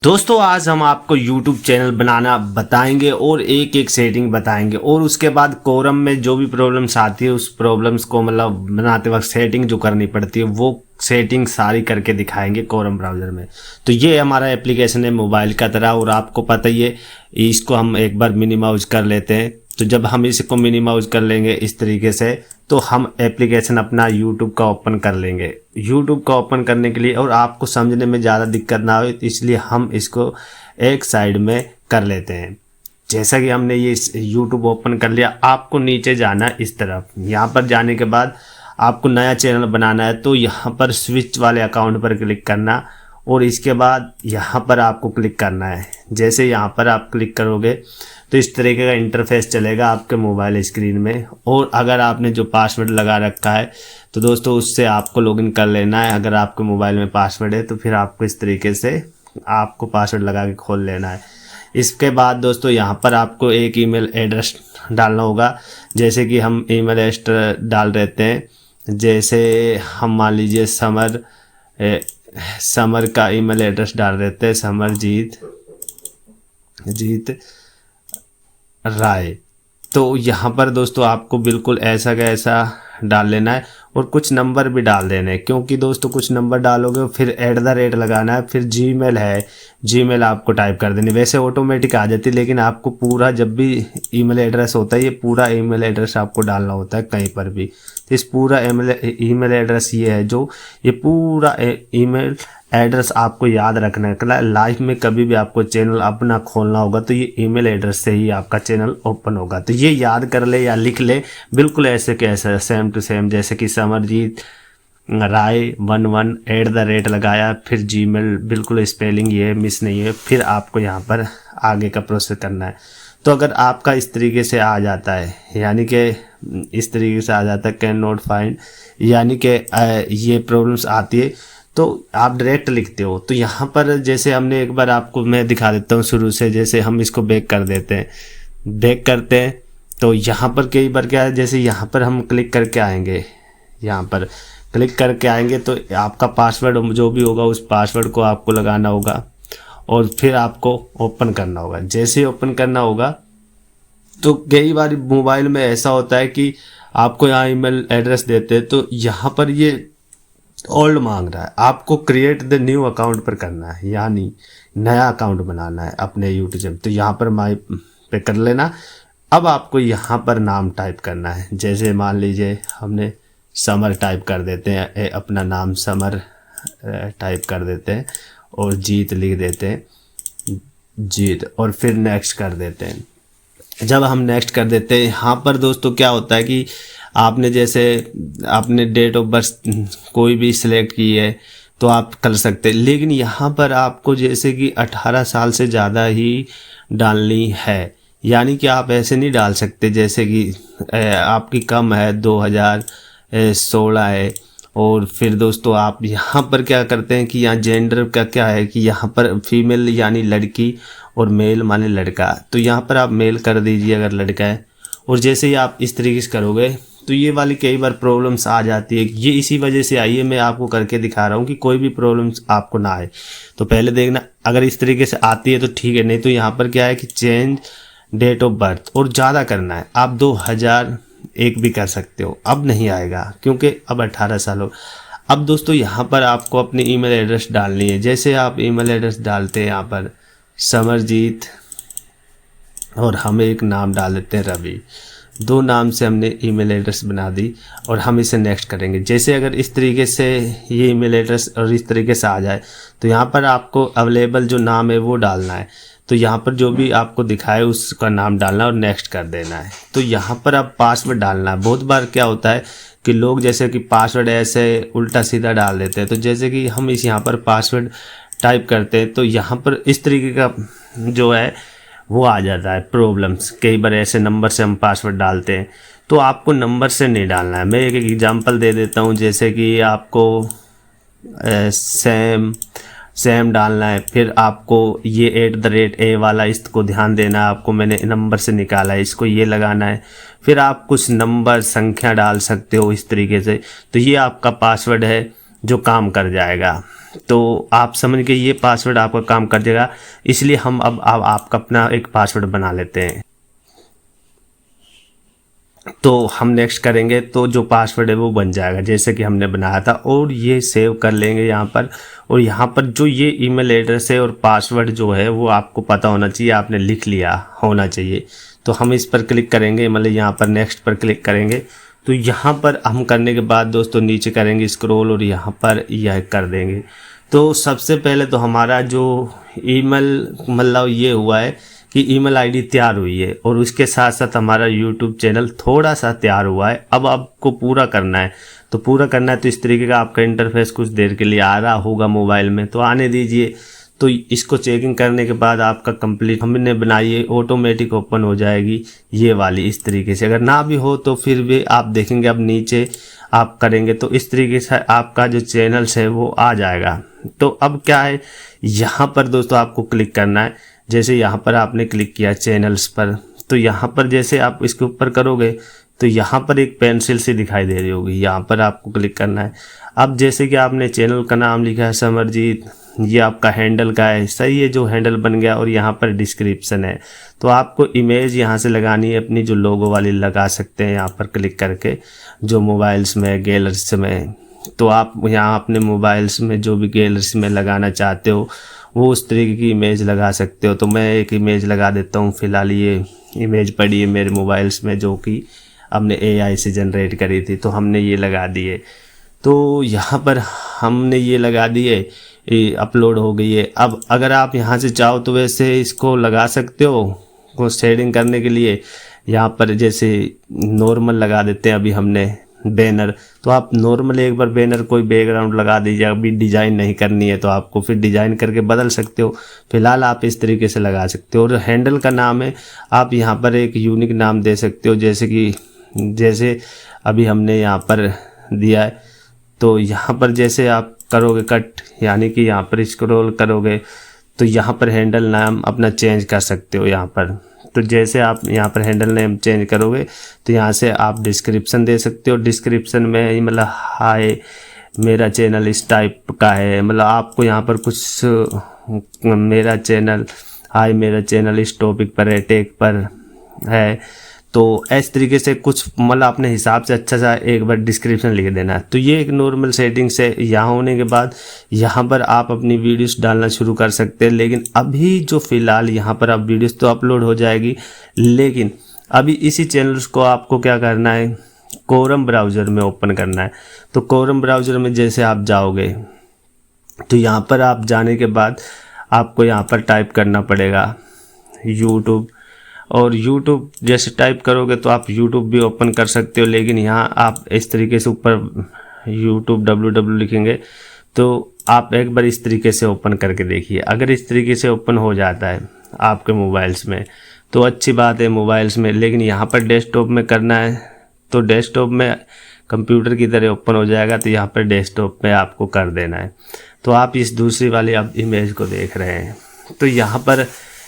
दोस्तों आज हम आपको YouTube चैनल बनाना बताएंगे और एक एक सेटिंग बताएंगे और उसके बाद कोरम में जो भी प्रॉब्लम्स आती है उस प्रॉब्लम्स को मतलब बनाते वक्त सेटिंग जो करनी पड़ती है वो सेटिंग सारी करके दिखाएंगे कोरम ब्राउज़र में। तो ये हमारा एप्लीकेशन है मोबाइल का तरह और आपको पता ही है, इसको हम एक बार मिनिमाइज कर लेते हैं। तो जब हम इसको मिनिमाइज कर लेंगे इस तरीके से तो हम एप्लीकेशन अपना YouTube का ओपन कर लेंगे। YouTube का ओपन करने के लिए और आपको समझने में ज़्यादा दिक्कत ना हो इसलिए हम इसको एक साइड में कर लेते हैं। जैसा कि हमने ये YouTube ओपन कर लिया, आपको नीचे जाना है इस तरफ। यहाँ पर जाने के बाद आपको नया चैनल बनाना है तो यहाँ पर स्विच वाले अकाउंट पर क्लिक करना और इसके बाद यहाँ पर आपको क्लिक करना है। जैसे यहाँ पर आप क्लिक करोगे तो इस तरीके का इंटरफेस चलेगा आपके मोबाइल स्क्रीन में। और अगर आपने जो पासवर्ड लगा रखा है तो दोस्तों उससे आपको लॉगिन कर लेना है। अगर आपके मोबाइल में पासवर्ड है तो फिर आपको इस तरीके से आपको पासवर्ड लगा के खोल लेना है। इसके बाद दोस्तों यहाँ पर आपको एक ईमेल एड्रेस डालना होगा। जैसे कि हम ईमेल एड्रेस डाल देते हैं, जैसे हम मान लीजिए समर का ईमेल एड्रेस डाल देते हैं, समरजीत राय। तो यहाँ पर दोस्तों आपको बिल्कुल ऐसा का ऐसा डाल लेना है और कुछ नंबर भी डाल देने हैं, क्योंकि दोस्तों कुछ नंबर डालोगे फिर @ लगाना है। फिर जीमेल है, जीमेल आपको टाइप कर देनी। वैसे ऑटोमेटिक आ जाती है लेकिन आपको पूरा जब भी ईमेल एड्रेस होता है ये पूरा ईमेल एड्रेस आपको डालना होता है कहीं पर भी। तो इस पूरा ईमेल एड्रेस ये है, जो ये पूरा ईमेल एड्रेस आपको याद रखना है। लाइफ में कभी भी आपको चैनल अपना खोलना होगा तो ये ईमेल एड्रेस से ही आपका चैनल ओपन होगा। तो ये याद कर ले या लिख ले, बिल्कुल ऐसे कैसे सेम टू सेम। जैसे कि समरजीत राय 11 @ लगाया, फिर जीमेल बिल्कुल स्पेलिंग ये मिस नहीं है। फिर आपको यहाँ पर आगे का प्रोसेस करना है। तो अगर आपका इस तरीके से आ जाता है, यानी कि इस तरीके से आ जाता है कैन नॉट फाइंड, यानी कि ये प्रॉब्लम्स आती है तो आप डायरेक्ट लिखते हो। तो यहाँ पर जैसे हमने एक बार आपको मैं दिखा देता हूँ शुरू से। जैसे हम इसको बैक कर देते हैं, बैक करते हैं तो यहाँ पर कई बार क्या है, जैसे यहाँ पर हम क्लिक करके आएंगे, यहाँ पर क्लिक करके आएंगे तो आपका पासवर्ड जो भी होगा उस पासवर्ड को आपको लगाना होगा और फिर आपको ओपन करना होगा। जैसे ओपन करना होगा तो कई बार मोबाइल में ऐसा होता है कि आपको यहाँ ईमेल एड्रेस देते हैं तो यहाँ पर ये ओल्ड मांग रहा है। आपको क्रिएट द न्यू अकाउंट पर करना है, यानी नया अकाउंट बनाना है अपने यूट्यूब। तो यहाँ पर माई पे कर लेना। अब आपको यहाँ पर नाम टाइप करना है। जैसे मान लीजिए हमने समर टाइप कर देते हैं, अपना नाम समर टाइप कर देते हैं और जीत लिख देते हैं, जीत, और फिर नेक्स्ट कर देते हैं। जब हम नेक्स्ट कर देते हैं यहाँ पर दोस्तों क्या होता है कि आपने जैसे आपने डेट ऑफ बर्थ कोई भी सिलेक्ट की है तो आप कर सकते हैं, लेकिन यहाँ पर आपको जैसे कि 18 साल से ज़्यादा ही डालनी है। यानी कि आप ऐसे नहीं डाल सकते जैसे कि आपकी कम है 2016 है। और फिर दोस्तों आप यहाँ पर क्या करते हैं कि यहाँ जेंडर का क्या है कि यहाँ पर फीमेल यानी लड़की और मेल माने लड़का। तो यहाँ पर आप मेल कर दीजिए अगर लड़का है। और जैसे ही आप इस तरीके से करोगे तो ये वाली कई बार प्रॉब्लम्स आ जाती है। ये इसी वजह से आई है, मैं आपको करके दिखा रहा हूँ कि कोई भी प्रॉब्लम्स आपको ना आए। तो पहले देखना, अगर इस तरीके से आती है तो ठीक है, नहीं तो यहाँ पर क्या है कि चेंज डेट ऑफ बर्थ और ज़्यादा करना है। आप 2001 भी कर सकते हो, अब नहीं आएगा क्योंकि अब 18 साल हो। अब दोस्तों यहाँ पर आपको अपनी ईमेल एड्रेस डालनी है। जैसे आप ईमेल एड्रेस डालते हैं यहाँ पर समरजीत और हम एक नाम डाल देते हैं रवि। 2 नाम से हमने ईमेल एड्रेस बना दी और हम इसे नेक्स्ट करेंगे। जैसे अगर इस तरीके से ये ईमेल एड्रेस और इस तरीके से आ जाए तो यहाँ पर आपको अवेलेबल जो नाम है वो डालना है। तो यहाँ पर जो भी आपको दिखाए उसका नाम डालना और नेक्स्ट कर देना है। तो यहाँ पर आप पासवर्ड डालना है। बहुत बार क्या होता है कि लोग जैसे कि पासवर्ड ऐसे उल्टा सीधा डाल देते हैं। तो जैसे कि हम इस यहाँ पर पासवर्ड टाइप करते हैं तो यहाँ पर इस तरीके का जो है वो आ जाता है प्रॉब्लम्स। कई बार ऐसे नंबर से हम पासवर्ड डालते हैं तो आपको नंबर से नहीं डालना है। मैं एक एग्जांपल दे देता हूँ। जैसे कि आपको सेम डालना है, फिर आपको ये @ वाला इसको ध्यान देना है। आपको मैंने नंबर से निकाला है, इसको ये लगाना है। फिर आप कुछ नंबर संख्या डाल सकते हो इस तरीके से। तो ये आपका पासवर्ड है जो काम कर जाएगा। तो आप समझ के ये पासवर्ड आपका काम कर देगा। इसलिए हम अब आपका अपना एक पासवर्ड बना लेते हैं। तो हम नेक्स्ट करेंगे तो जो पासवर्ड है वो बन जाएगा जैसे कि हमने बनाया था, और ये सेव कर लेंगे यहाँ पर। और यहाँ पर जो ये ईमेल एड्रेस है और पासवर्ड जो है वो आपको पता होना चाहिए, आपने लिख लिया होना चाहिए। तो हम इस पर क्लिक करेंगे, मतलब यहाँ पर नेक्स्ट पर क्लिक करेंगे। तो यहाँ पर हम करने के बाद दोस्तों नीचे करेंगे स्क्रॉल और यहाँ पर यह कर देंगे। तो सबसे पहले तो हमारा जो ईमेल मतलब ये हुआ है कि ईमेल आईडी तैयार हुई है, और उसके साथ साथ हमारा यूट्यूब चैनल थोड़ा सा तैयार हुआ है। अब आपको पूरा करना है, तो पूरा करना है तो इस तरीके का आपका इंटरफेस कुछ देर के लिए आ रहा होगा मोबाइल में, तो आने दीजिए। तो इसको चेकिंग करने के बाद आपका कंप्लीट हमने बनाई है, ऑटोमेटिक ओपन हो जाएगी ये वाली इस तरीके से। अगर ना भी हो तो फिर भी आप देखेंगे अब नीचे आप करेंगे तो इस तरीके से आपका जो चैनल्स है वो आ जाएगा। तो अब क्या है, यहाँ पर दोस्तों आपको क्लिक करना है। जैसे यहाँ पर आपने क्लिक किया चैनल्स पर, तो यहाँ पर जैसे आप इसके ऊपर करोगे तो यहाँ पर एक पेंसिल सी दिखाई दे रही होगी, यहाँ पर आपको क्लिक करना है। अब जैसे कि आपने चैनल का नाम लिखा है समरजीत, ये आपका हैंडल का है, सही है, जो हैंडल बन गया। और यहाँ पर डिस्क्रिप्शन है, तो आपको इमेज यहाँ से लगानी है अपनी, जो लोगो वाली लगा सकते हैं यहाँ पर क्लिक करके, जो मोबाइल्स में गैलरीज में। तो आप यहाँ अपने मोबाइल्स में जो भी गैलरीज में लगाना चाहते हो वो उस तरीके की इमेज लगा सकते हो। तो मैं एक इमेज लगा देता हूँ फ़िलहाल, ये इमेज पड़ी है मेरे मोबाइल्स में जो कि हमने AI से जनरेट करी थी, तो हमने ये लगा दिए। तो यहाँ पर हमने ये लगा दिए, ये अपलोड हो गई है। अब अगर आप यहाँ से चाहो तो वैसे इसको लगा सकते हो, को शेडिंग करने के लिए यहाँ पर जैसे नॉर्मल लगा देते हैं अभी हमने बैनर। तो आप नॉर्मल एक बार बैनर कोई बैकग्राउंड लगा दीजिए, अभी डिज़ाइन नहीं करनी है तो आपको फिर डिज़ाइन करके बदल सकते हो। फिलहाल आप इस तरीके से लगा सकते हो। और हैंडल का नाम है, आप यहाँ पर एक यूनिक नाम दे सकते हो, जैसे अभी हमने यहाँ पर दिया है। तो यहाँ पर जैसे आप करोगे कट, यानी कि यहाँ पर स्क्रॉल करोगे तो यहाँ पर हैंडल नाम अपना चेंज कर सकते हो यहाँ पर। तो जैसे आप यहाँ पर हैंडल नेम चेंज करोगे तो यहाँ से आप डिस्क्रिप्शन दे सकते हो। डिस्क्रिप्शन में मतलब हाय मेरा चैनल इस टाइप का है, मतलब आपको यहाँ पर कुछ मेरा चैनल इस टॉपिक पर है, टेक पर है। तो इस तरीके से कुछ मतलब अपने हिसाब से अच्छा सा एक बार डिस्क्रिप्शन लिख देना है। तो ये एक नॉर्मल सेटिंग्स है। यहाँ होने के बाद यहाँ पर आप अपनी वीडियोस डालना शुरू कर सकते हैं। लेकिन अभी जो फ़िलहाल यहाँ पर आप वीडियोस तो अपलोड हो जाएगी, लेकिन अभी इसी चैनल्स को आपको क्या करना है, कोरम ब्राउज़र में ओपन करना है। तो कोरम ब्राउज़र में जैसे आप जाओगे तो यहाँ पर आप जाने के बाद आपको यहाँ पर टाइप करना पड़ेगा यूट्यूब, और YouTube जैसे टाइप करोगे तो आप YouTube भी ओपन कर सकते हो। लेकिन यहाँ आप इस तरीके से ऊपर YouTube www लिखेंगे तो आप एक बार इस तरीके से ओपन करके देखिए। अगर इस तरीके से ओपन हो जाता है आपके मोबाइल्स में तो अच्छी बात है मोबाइल्स में। लेकिन यहाँ पर डेस्कटॉप में करना है तो डेस्कटॉप में कंप्यूटर की तरह ओपन हो जाएगा, तो यहाँ पर डेस्कटॉप में आपको कर देना है। तो आप इस दूसरी वाली आप इमेज को देख रहे हैं। तो यहाँ पर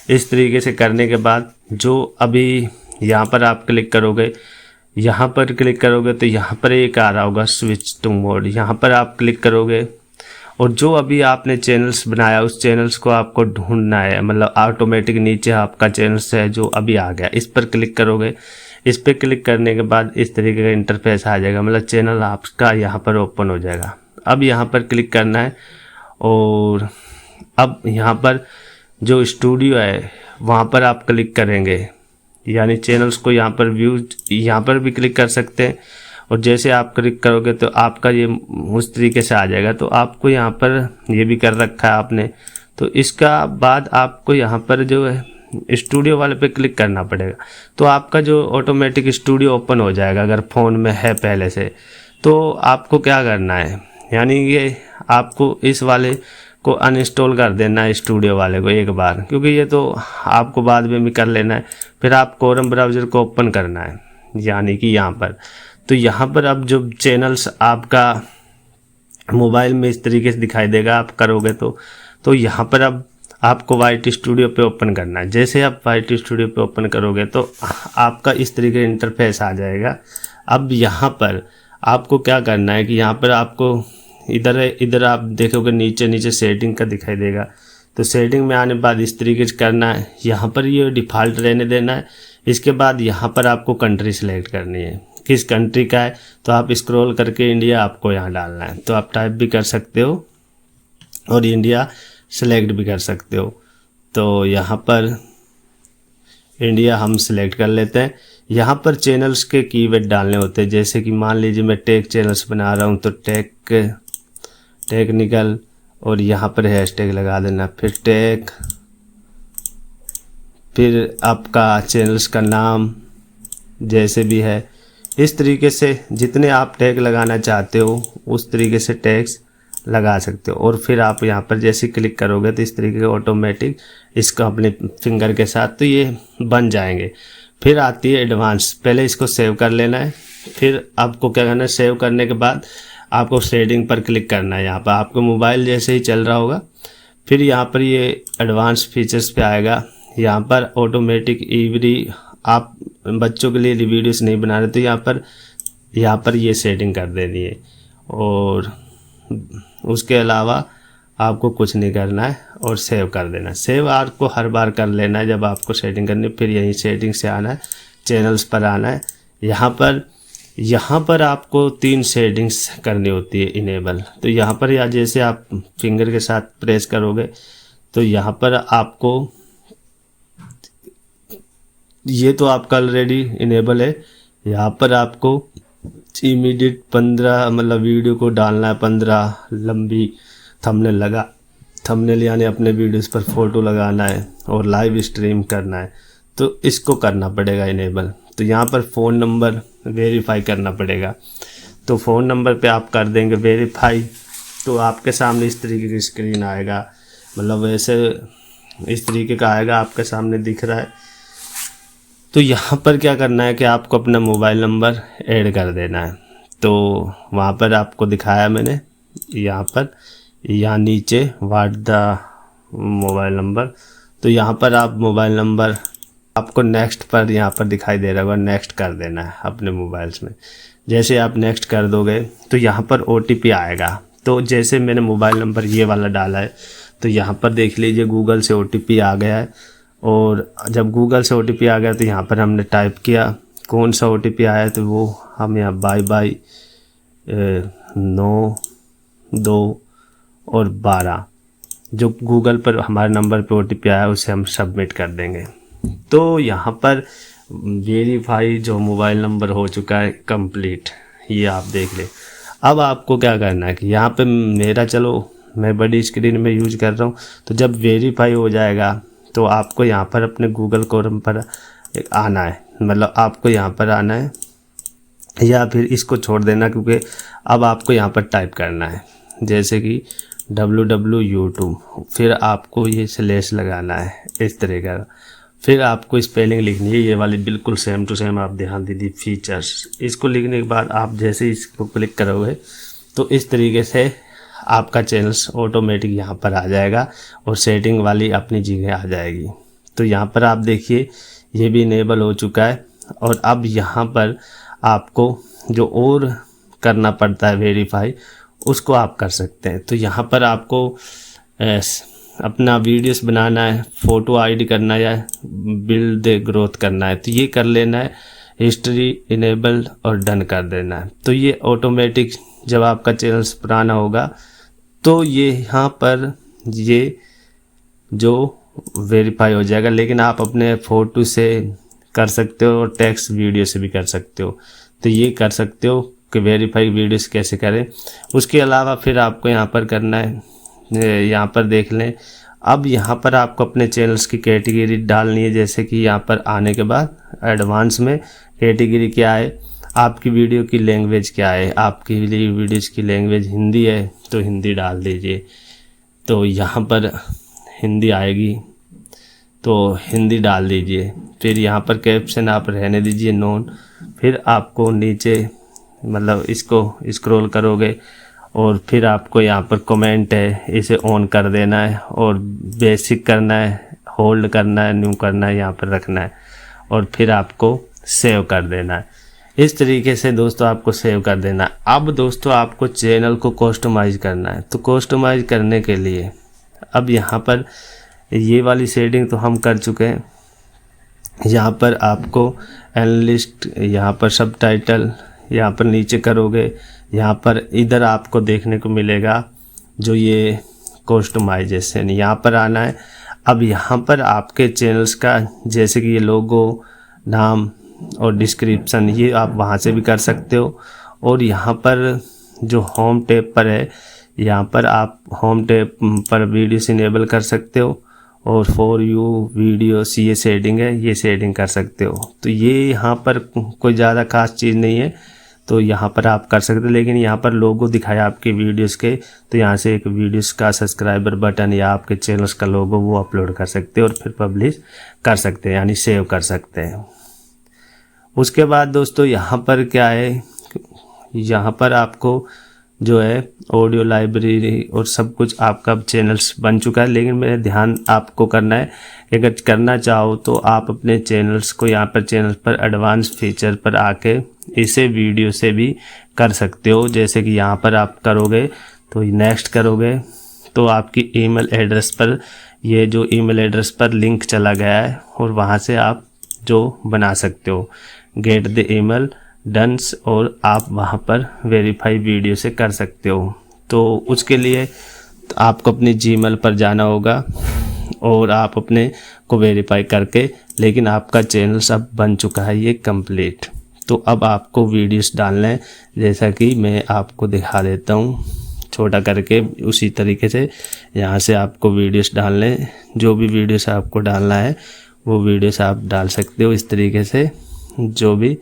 इस तरीके से करने के बाद जो अभी यहाँ पर आप क्लिक करोगे, यहाँ पर क्लिक करोगे तो यहाँ पर एक आ रहा होगा स्विच टू मोड, यहाँ पर आप क्लिक करोगे और जो अभी आपने चैनल्स बनाया उस चैनल्स को आपको ढूंढना है, मतलब ऑटोमेटिक नीचे आपका चैनल्स है जो अभी आ गया, इस पर क्लिक करोगे। इस पर क्लिक करने के बाद इस तरीके का इंटरफेस आ जाएगा, मतलब चैनल आपका यहाँ पर ओपन हो जाएगा। अब यहाँ पर क्लिक करना है और अब यहाँ पर जो स्टूडियो है वहाँ पर आप क्लिक करेंगे, यानी चैनल्स को यहाँ पर व्यूज यहाँ पर भी क्लिक कर सकते हैं। और जैसे आप क्लिक करोगे तो आपका ये उस तरीके से आ जाएगा। तो आपको यहाँ पर ये भी कर रखा है आपने, तो इसका बाद आपको यहाँ पर जो है स्टूडियो वाले पे क्लिक करना पड़ेगा। तो आपका जो ऑटोमेटिक स्टूडियो ओपन हो जाएगा अगर फ़ोन में है पहले से। तो आपको क्या करना है, यानी ये आपको इस वाले को अनइंस्टॉल कर देना है स्टूडियो वाले को एक बार, क्योंकि ये तो आपको बाद में भी कर लेना है। फिर आप कोरम ब्राउज़र को ओपन करना है, यानी कि यहाँ पर। तो यहाँ पर अब जो चैनल्स आपका मोबाइल में इस तरीके से दिखाई देगा आप करोगे तो यहाँ पर अब आपको वाइट स्टूडियो पे ओपन करना है। जैसे आप वाइट स्टूडियो पे ओपन करोगे तो आपका इस तरीके का इंटरफेस आ जाएगा। अब यहाँ पर आपको क्या करना है कि यहाँ पर आपको इधर आप देखोगे नीचे सेटिंग का दिखाई देगा। तो सेटिंग में आने के बाद इस तरीके से करना है, यहाँ पर ये डिफ़ॉल्ट रहने देना है। इसके बाद यहाँ पर आपको कंट्री सेलेक्ट करनी है, किस कंट्री का है। तो आप स्क्रॉल करके इंडिया आपको यहाँ डालना है, तो आप टाइप भी कर सकते हो और इंडिया सेलेक्ट भी कर सकते हो। तो यहाँ पर इंडिया हम सेलेक्ट कर लेते हैं। यहाँ पर चैनल्स के कीवर्ड डालने होते हैं, जैसे कि मान लीजिए मैं टेक चैनल्स बना रहा हूँ तो टेक्निकल, और यहाँ पर हैशटैग लगा देना, फिर टेक, फिर आपका चैनल्स का नाम जैसे भी है। इस तरीके से जितने आप टैग लगाना चाहते हो उस तरीके से टैग्स लगा सकते हो। और फिर आप यहाँ पर जैसे क्लिक करोगे तो इस तरीके के ऑटोमेटिक इसको अपने फिंगर के साथ तो ये बन जाएंगे। फिर आती है एडवांस, पहले इसको सेव कर लेना है। फिर आपको क्या करना है, सेव करने के बाद आपको सेटिंग पर क्लिक करना है। यहाँ पर आपको मोबाइल जैसे ही चल रहा होगा, फिर यहाँ पर ये एडवांस फीचर्स पे आएगा। यहाँ पर ऑटोमेटिक एवरी, आप बच्चों के लिए वीडियोस नहीं बना रहे तो यहाँ पर ये सेटिंग कर देनी है। और उसके अलावा आपको कुछ नहीं करना है और सेव कर देना है। सेव आपको हर बार कर लेना है जब आपको सेटिंग करनी है। फिर यही सेटिंग से आना है, चैनल्स पर आना है। यहाँ पर आपको 3 सेटिंग्स करनी होती है इनेबल। तो यहाँ पर या जैसे आप फिंगर के साथ प्रेस करोगे तो यहाँ पर आपको, ये तो आपका ऑलरेडी इनेबल है। यहाँ पर आपको इमीडिएट 15 मतलब वीडियो को डालना है, 15 लंबी थंबनेल यानी अपने वीडियोस पर फोटो लगाना है और लाइव स्ट्रीम करना है, तो इसको करना पड़ेगा इनेबल। तो यहाँ पर फ़ोन नंबर वेरीफाई करना पड़ेगा। तो फ़ोन नंबर पे आप कर देंगे वेरीफाई, तो आपके सामने इस तरीके की स्क्रीन आएगा, मतलब वैसे इस तरीके का आएगा, आपके सामने दिख रहा है। तो यहाँ पर क्या करना है कि आपको अपना मोबाइल नंबर ऐड कर देना है। तो वहाँ पर आपको दिखाया मैंने, यहाँ नीचे व्हाट द मोबाइल नंबर। तो यहाँ पर आप मोबाइल नंबर आपको नेक्स्ट पर यहाँ पर दिखाई दे रहा होगा, नेक्स्ट कर देना है अपने मोबाइल्स में। जैसे आप नेक्स्ट कर दोगे तो यहाँ पर OTP आएगा। तो जैसे मैंने मोबाइल नंबर ये वाला डाला है तो यहाँ पर देख लीजिए गूगल से OTP आ गया है। और जब गूगल से OTP आ गया तो यहाँ पर हमने टाइप किया कौन सा OTP आया, तो वो हम यहाँ बाई 9 2 और 12 जो गूगल पर हमारे नंबर पे OTP आया उसे हम सबमिट कर देंगे। तो यहाँ पर वेरीफाई जो मोबाइल नंबर हो चुका है कंप्लीट, ये आप देख ले। अब आपको क्या करना है कि यहाँ पे मेरा, चलो मैं बड़ी स्क्रीन में यूज कर रहा हूँ, तो जब वेरीफाई हो जाएगा तो आपको यहाँ पर अपने गूगल क्रोम पर आना है, मतलब आपको यहाँ पर आना है या फिर इसको छोड़ देना, क्योंकि अब आपको यहाँ पर टाइप करना है जैसे कि www, फिर आपको ये स्लैश लगाना है इस तरह का, फिर आपको स्पेलिंग लिखनी है ये वाली बिल्कुल सेम टू सेम, आप ध्यान दीजिए फीचर्स। इसको लिखने के बाद आप जैसे इसको क्लिक करोगे तो इस तरीके से आपका चैनल्स ऑटोमेटिक यहाँ पर आ जाएगा और सेटिंग वाली अपनी जगह आ जाएगी। तो यहाँ पर आप देखिए ये भी इनेबल हो चुका है। और अब यहाँ पर आपको जो और करना पड़ता है वेरीफाई, उसको आप कर सकते हैं। तो यहाँ पर आपको अपना वीडियोस बनाना है, फ़ोटो आईडी करना है या बिल्ड ग्रोथ करना है, तो ये कर लेना है, हिस्ट्री इनेबल्ड और डन कर देना है। तो ये ऑटोमेटिक जब आपका चैनल पुराना होगा तो ये यहाँ पर ये जो वेरीफाई हो जाएगा। लेकिन आप अपने फ़ोटो से कर सकते हो और टेक्स्ट वीडियो से भी कर सकते हो। तो ये कर सकते हो कि वेरीफाई वीडियोस कैसे करें। उसके अलावा फिर आपको यहाँ पर करना है, यहाँ पर देख लें। अब यहाँ पर आपको अपने चैनल्स की कैटेगरी डालनी है, जैसे कि यहाँ पर आने के बाद एडवांस में कैटेगरी क्या है, आपकी वीडियो की लैंग्वेज क्या है। आपकी वीडियोज़ की लैंग्वेज हिंदी है तो हिंदी डाल दीजिए, तो यहाँ पर हिंदी आएगी तो हिंदी डाल दीजिए। फिर यहाँ पर कैप्शन आप रहने दीजिए नोन। फिर आपको नीचे मतलब इसको स्क्रॉल करोगे और फिर आपको यहाँ पर कमेंट है, इसे ऑन कर देना है और बेसिक करना है, होल्ड करना है, न्यू करना है, यहाँ पर रखना है और फिर आपको सेव कर देना है। इस तरीके से दोस्तों आपको सेव कर देना। अब दोस्तों आपको चैनल को कस्टमाइज करना है। तो कस्टमाइज करने के लिए अब यहाँ पर ये वाली सेटिंग तो हम कर चुके हैं। यहाँ पर आपको एनालिस्ट, यहाँ पर सबटाइटल, यहाँ पर नीचे करोगे, यहाँ पर इधर आपको देखने को मिलेगा जो ये कस्टमाइजेशन, यहाँ पर आना है। अब यहाँ पर आपके चैनल्स का जैसे कि ये लोगो, नाम और डिस्क्रिप्शन, ये आप वहाँ से भी कर सकते हो। और यहाँ पर जो होम टैब पर है, यहाँ पर आप होम टैब पर वीडियोस इनेबल कर सकते हो। और फॉर यू वीडियोस ये सेटिंग है, ये सेटिंग कर सकते हो। तो ये यहाँ पर कोई ज़्यादा खास चीज़ नहीं है, तो यहाँ पर आप कर सकते हो। लेकिन यहाँ पर लोगो दिखाया आपके वीडियोस के, तो यहाँ से एक वीडियोस का सब्सक्राइबर बटन या आपके चैनल्स का लोगो वो अपलोड कर सकते हो और फिर पब्लिश कर सकते हैं, यानी सेव कर सकते हैं। उसके बाद दोस्तों यहाँ पर क्या है, यहाँ पर आपको जो है ऑडियो लाइब्रेरी और सब कुछ आपका चैनल्स बन चुका है। लेकिन मेरे ध्यान आपको करना है कि अगर करना चाहो तो आप अपने चैनल्स को यहाँ पर चैनल पर एडवांस फीचर पर आके इसे वीडियो से भी कर सकते हो। जैसे कि यहाँ पर आप करोगे तो नेक्स्ट करोगे तो आपकी ईमेल एड्रेस पर, ये जो ईमेल एड्रेस पर लिंक चला गया है और वहाँ से आप जो बना सकते हो गेट द ईमेल डन्स, और आप वहाँ पर वेरीफाई वीडियो से कर सकते हो। तो उसके लिए आपको अपने जीमेल पर जाना होगा और आप अपने को वेरीफाई करके, लेकिन आपका चैनल सब बन चुका है ये कंप्लीट। तो अब आपको वीडियोस डालना है, जैसा कि मैं आपको दिखा देता हूँ छोटा करके। उसी तरीके से यहाँ से आपको वीडियोस डालने, जो भी वीडियोस आपको डालना है वो वीडियोस आप डाल सकते हो इस तरीके से जो भी।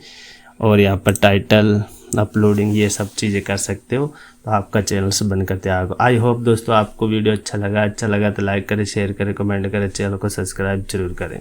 और यहाँ पर टाइटल, अपलोडिंग, ये सब चीज़ें कर सकते हो। तो आपका चैनल से बनकर तैयार हो। आई होप दोस्तों आपको वीडियो अच्छा लगा तो लाइक करें, शेयर करें, कमेंट करें, चैनल को सब्सक्राइब जरूर करें।